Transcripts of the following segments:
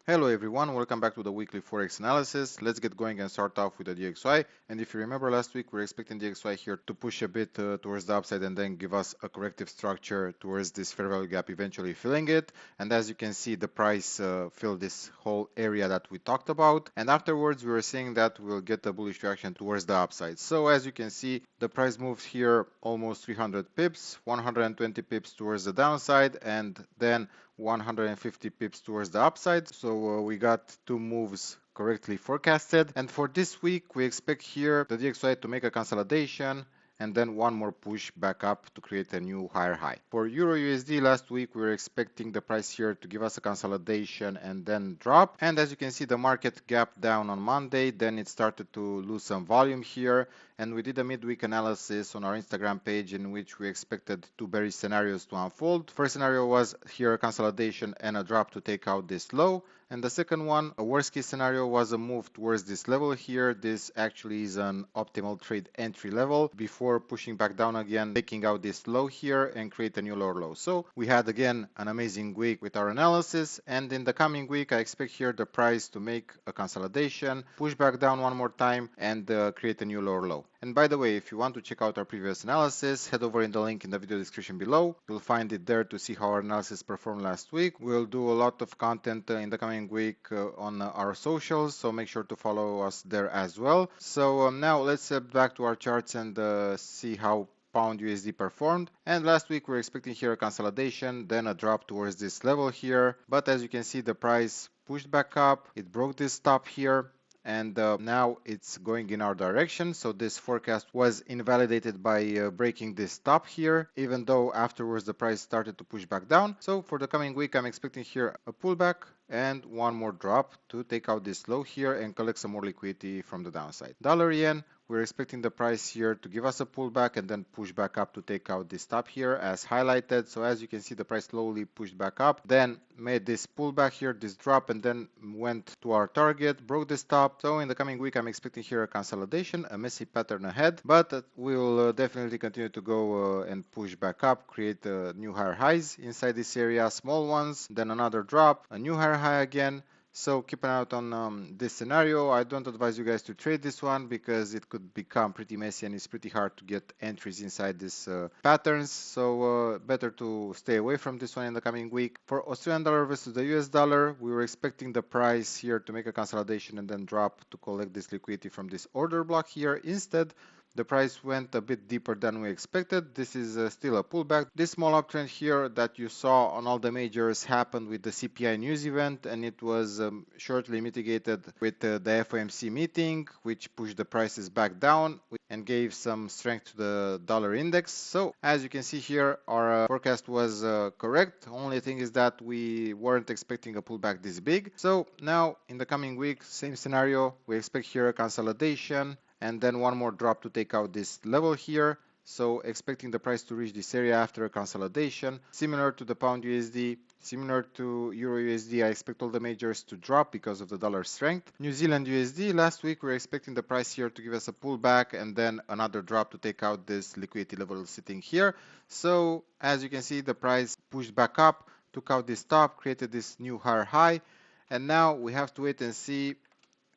Hello everyone, welcome back to the weekly Forex analysis. Let's get going and start off with the DXY. And if you remember last week, we were expecting DXY here to push a bit towards the upside and then give us a corrective structure towards this fair value gap, eventually filling it. And as you can see, the price filled this whole area that we talked about. And afterwards, we were saying that we'll get a bullish reaction towards the upside. So as you can see, the price moves here almost 300 pips, 120 pips towards the downside, and then 150 pips towards the upside. So we got two moves correctly forecasted. And for this week, we expect here the DXY to make a consolidation and then one more push back up to create a new higher high. For EURUSD last week, we were expecting the price here to give us a consolidation and then drop. And as you can see, the market gapped down on Monday, then it started to lose some volume here. And we did a midweek analysis on our Instagram page in which we expected two bearish scenarios to unfold. First scenario was here a consolidation and a drop to take out this low. And the second one, a worst case scenario, was a move towards this level here. This actually is an optimal trade entry level before pushing back down again, taking out this low here and create a new lower low. So we had again an amazing week with our analysis. And in the coming week, I expect here the price to make a consolidation, push back down one more time and create a new lower low. And by the way, if you want to check out our previous analysis, head over in the link in the video description below. You'll find it there to see how our analysis performed last week. We'll do a lot of content in the coming week on our socials, so make sure to follow us there as well. So now let's head back to our charts and see how pound USD performed. And last week we were expecting here a consolidation, then a drop towards this level here. But as you can see, the price pushed back up. It broke this top here. And now it's going in our direction. So this forecast was invalidated by breaking this top here, even though afterwards the price started to push back down. So for the coming week, I'm expecting here a pullback and one more drop to take out this low here and collect some more liquidity from the downside. Dollar yen, we're expecting the price here to give us a pullback and then push back up to take out this top here as highlighted. So as you can see, the price slowly pushed back up, then made this pullback here, this drop, and then went to our target, broke this top. So in the coming week, I'm expecting here a consolidation, a messy pattern ahead, but we'll definitely continue to go and push back up, create new higher highs inside this area, small ones, then another drop, a new higher high again. So keep an eye out on this scenario. I don't advise you guys to trade this one because it could become pretty messy and it's pretty hard to get entries inside these patterns. So better to stay away from this one in the coming week. For Australian dollar versus the US dollar, we were expecting the price here to make a consolidation and then drop to collect this liquidity from this order block here. Instead, the price went a bit deeper than we expected. This is still a pullback. This small uptrend here that you saw on all the majors happened with the CPI news event, and it was shortly mitigated with the FOMC meeting, which pushed the prices back down and gave some strength to the dollar index. So as you can see here, our forecast was correct. Only thing is that we weren't expecting a pullback this big. So now in the coming week, same scenario. We expect here a consolidation and then one more drop to take out this level here. So expecting the price to reach this area after a consolidation, similar to the pound USD, similar to Euro USD. I expect all the majors to drop because of the dollar strength. New Zealand USD, last week we were expecting the price here to give us a pullback and then another drop to take out this liquidity level sitting here. So as you can see, the price pushed back up, took out this top, created this new higher high, and now we have to wait and see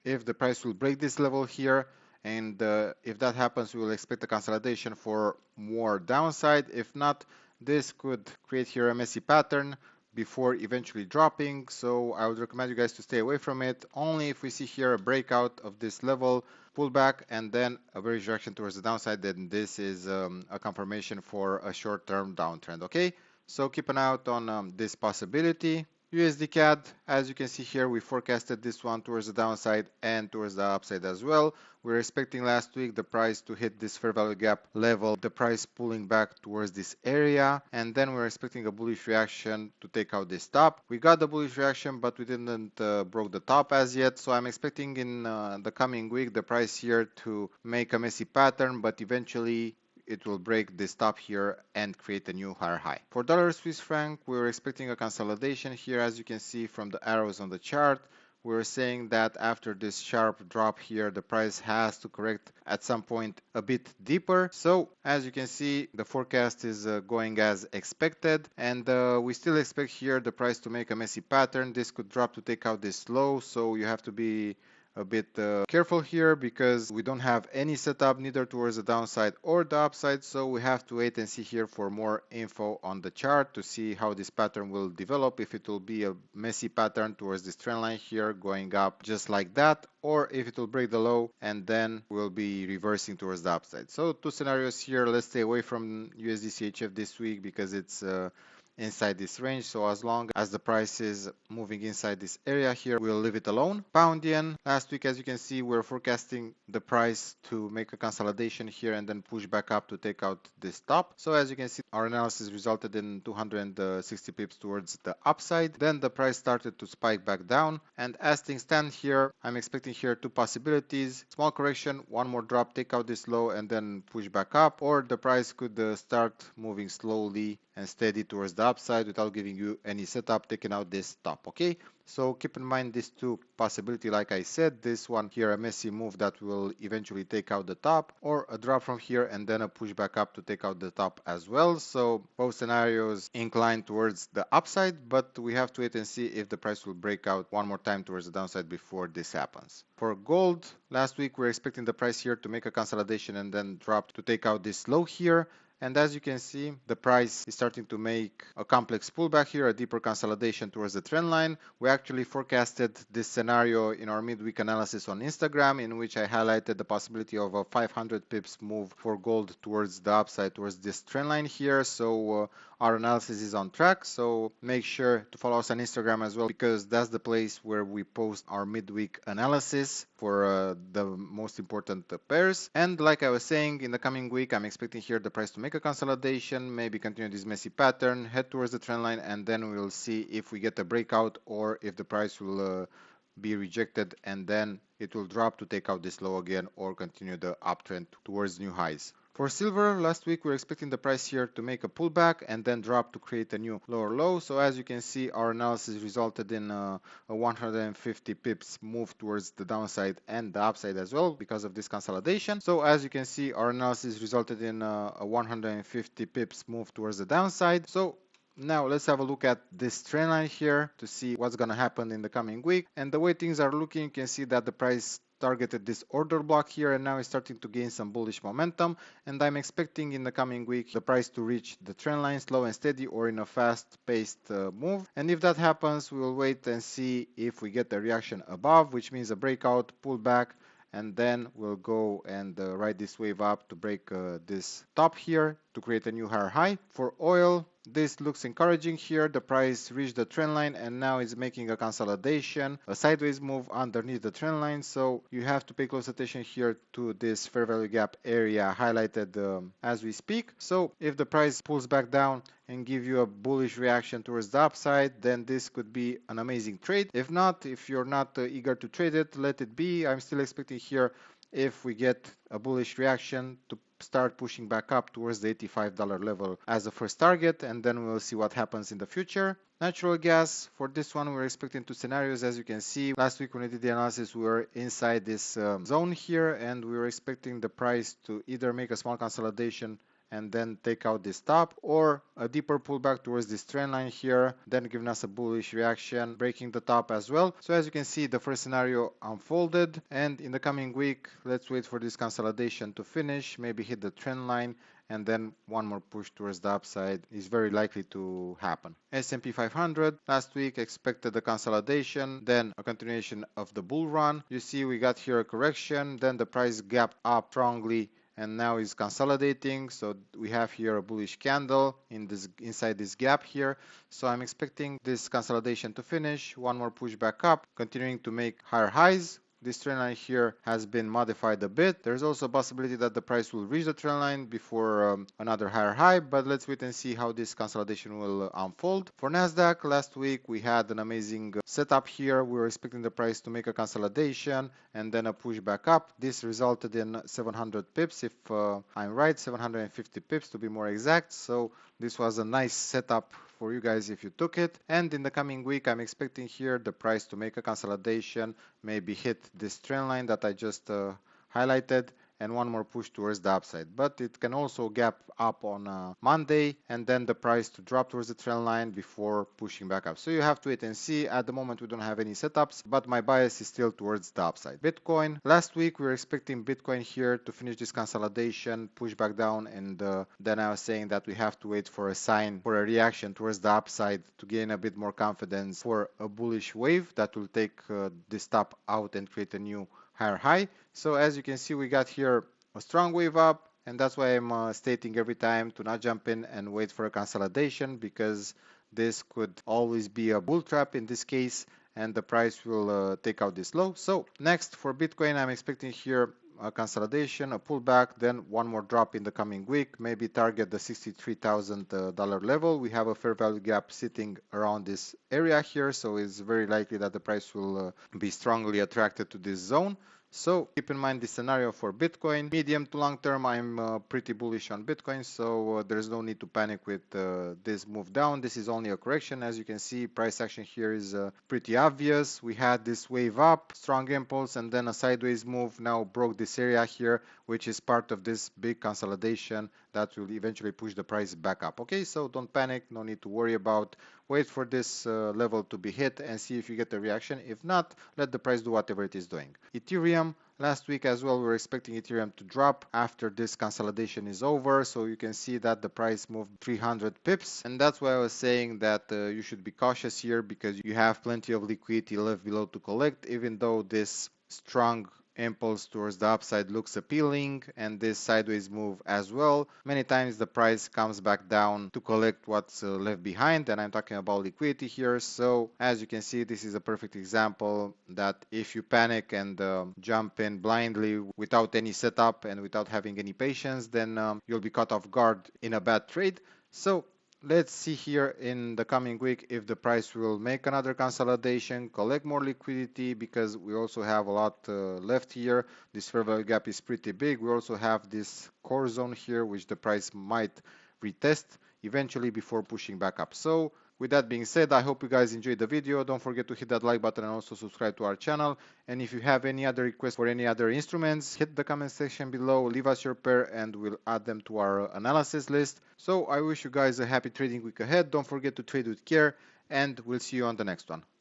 if the price will break this level here. And if that happens, we will expect a consolidation for more downside. If not, this could create here a messy pattern before eventually dropping. So I would recommend you guys to stay away from it. Only if we see here a breakout of this level, pullback, and then a bearish direction towards the downside, then this is a confirmation for a short-term downtrend. Okay, so keep an eye out on this possibility. USDCAD, as you can see here, we forecasted this one towards the downside and towards the upside as well. We were expecting last week the price to hit this fair value gap level, the price pulling back towards this area, and then we were expecting a bullish reaction to take out this top. We got the bullish reaction, but we didn't broke the top as yet, so I'm expecting in the coming week the price here to make a messy pattern, but eventually it will break this top here and create a new higher high. For dollar Swiss franc, we were expecting a consolidation here, as you can see from the arrows on the chart. we were saying that after this sharp drop here, the price has to correct at some point a bit deeper. So as you can see, the forecast is going as expected, and we still expect here the price to make a messy pattern. This could drop to take out this low, so you have to be a bit careful here because we don't have any setup neither towards the downside or the upside, so we have to wait and see here for more info on the chart to see how this pattern will develop, if it will be a messy pattern towards this trend line here going up just like that, or if it will break the low and then we'll be reversing towards the upside. So two scenarios here. Let's stay away from USDCHF this week because it's inside this range, so as long as the price is moving inside this area here, we'll leave it alone. Pound yen, last week as you can see, we're forecasting the price to make a consolidation here and then push back up to take out this top. So as you can see, our analysis resulted in 260 pips towards the upside. Then the price started to spike back down, and as things stand here, I'm expecting here two possibilities: small correction, one more drop, take out this low and then push back up, or the price could start moving slowly and steady towards the upside without giving you any setup, taking out this top. Okay, so keep in mind these two possibilities. Like I said, this one here, a messy move that will eventually take out the top, or a drop from here and then a push back up to take out the top as well. So both scenarios incline towards the upside, but we have to wait and see if the price will break out one more time towards the downside before this happens. For gold, last week we were expecting the price here to make a consolidation and then drop to take out this low here. And as you can see, the price is starting to make a complex pullback here, a deeper consolidation towards the trend line. We actually forecasted this scenario in our midweek analysis on Instagram, in which I highlighted the possibility of a 500 pips move for gold towards the upside, towards this trend line here. So our analysis is on track. So make sure to follow us on Instagram as well, because that's the place where we post our midweek analysis for the most important pairs. And like I was saying, in the coming week, I'm expecting here the price to make a consolidation, maybe continue this messy pattern, head towards the trend line, and then we'll see if we get a breakout or if the price will be rejected and then it will drop to take out this low again or continue the uptrend towards new highs. For silver, last week we were expecting the price here to make a pullback and then drop to create a new lower low. So as you can see, our analysis resulted in a 150 pips move towards the downside and the upside as well because of this consolidation. So as you can see, our analysis resulted in a 150 pips move towards the downside. So now let's have a look at this trend line here to see what's going to happen in the coming week. And the way things are looking, you can see that the price targeted this order block here and now is starting to gain some bullish momentum, and I'm expecting in the coming week the price to reach the trend line slow and steady or in a fast-paced move. And if that happens, we will wait and see if we get a reaction above, which means a breakout, pullback, and then we'll go and ride this wave up to break this top here to create a new higher high. For oil, this looks encouraging here. The price reached the trend line and now is making a consolidation, a sideways move underneath the trend line. So you have to pay close attention here to this fair value gap area highlighted as we speak. So if the price pulls back down and give you a bullish reaction towards the upside, then this could be an amazing trade. If not, if you're not eager to trade it, let it be. I'm still expecting here, if we get a bullish reaction, to start pushing back up towards the $85 level as the first target, and then we'll see what happens in the future. Natural gas, for this one we're expecting two scenarios. As you can see, last week when we did the analysis, we were inside this zone here, and we were expecting the price to either make a small consolidation and then take out this top, or a deeper pullback towards this trend line here, then giving us a bullish reaction, breaking the top as well. So as you can see, the first scenario unfolded, and in the coming week, let's wait for this consolidation to finish, maybe hit the trend line, and then one more push towards the upside is very likely to happen. S&P 500, last week expected a consolidation, then a continuation of the bull run. You see we got here a correction, then the price gapped up strongly and now is consolidating. So we have here a bullish candle inside this gap here. So I'm expecting this consolidation to finish, one more push back up, continuing to make higher highs. This trend line here has been modified a bit. There's also a possibility that the price will reach the trend line before another higher high, but let's wait and see how this consolidation will unfold. For NASDAQ, last week we had an amazing setup here. We were expecting the price to make a consolidation and then a push back up. This resulted in 700 pips, if I'm right, 750 pips to be more exact. So this was a nice setup for you guys if you took it. And in the coming week, I'm expecting here the price to make a consolidation, maybe hit this trend line that I just highlighted, and one more push towards the upside. But it can also gap up on Monday, and then the price to drop towards the trend line before pushing back up. So you have to wait and see. At the moment, we don't have any setups, but my bias is still towards the upside. Bitcoin, last week we were expecting Bitcoin here to finish this consolidation, push back down, and then I was saying that we have to wait for a sign, for a reaction towards the upside to gain a bit more confidence for a bullish wave that will take this top out and create a new higher high. So as you can see, we got here a strong wave up, and that's why I'm stating every time to not jump in and wait for a consolidation, because this could always be a bull trap in this case, and the price will take out this low. So next for Bitcoin, I'm expecting here a consolidation, a pullback, then one more drop in the coming week, maybe target the $63,000 level. We have a fair value gap sitting around this area here, so it's very likely that the price will be strongly attracted to this zone. So keep in mind this scenario for Bitcoin. Medium to long term, I'm pretty bullish on Bitcoin, so there's no need to panic with this move down. This is only a correction. As you can see, price action here is pretty obvious. We had this wave up, strong impulse, and then a sideways move now broke this area here, which is part of this big consolidation that will eventually push the price back up. Okay, so don't panic, no need to worry about. Wait for this level to be hit and see if you get a reaction. If not, let the price do whatever it is doing. Ethereum, last week as well, we were expecting Ethereum to drop after this consolidation is over. So you can see that the price moved 300 pips. And that's why I was saying that you should be cautious here, because you have plenty of liquidity left below to collect, even though this strong impulse towards the upside looks appealing, and this sideways move as well. Many times the price comes back down to collect what's left behind, and I'm talking about liquidity here. So as you can see, this is a perfect example that if you panic and jump in blindly without any setup and without having any patience, then you'll be caught off guard in a bad trade. So let's see here in the coming week if the price will make another consolidation, collect more liquidity, because we also have a lot left here. This fair value gap is pretty big. We also have this core zone here, which the price might retest eventually before pushing back up. So with that being said, I hope you guys enjoyed the video. Don't forget to hit that like button and also subscribe to our channel. And if you have any other requests for any other instruments, hit the comment section below, leave us your pair, and we'll add them to our analysis list. So I wish you guys a happy trading week ahead. Don't forget to trade with care, and we'll see you on the next one.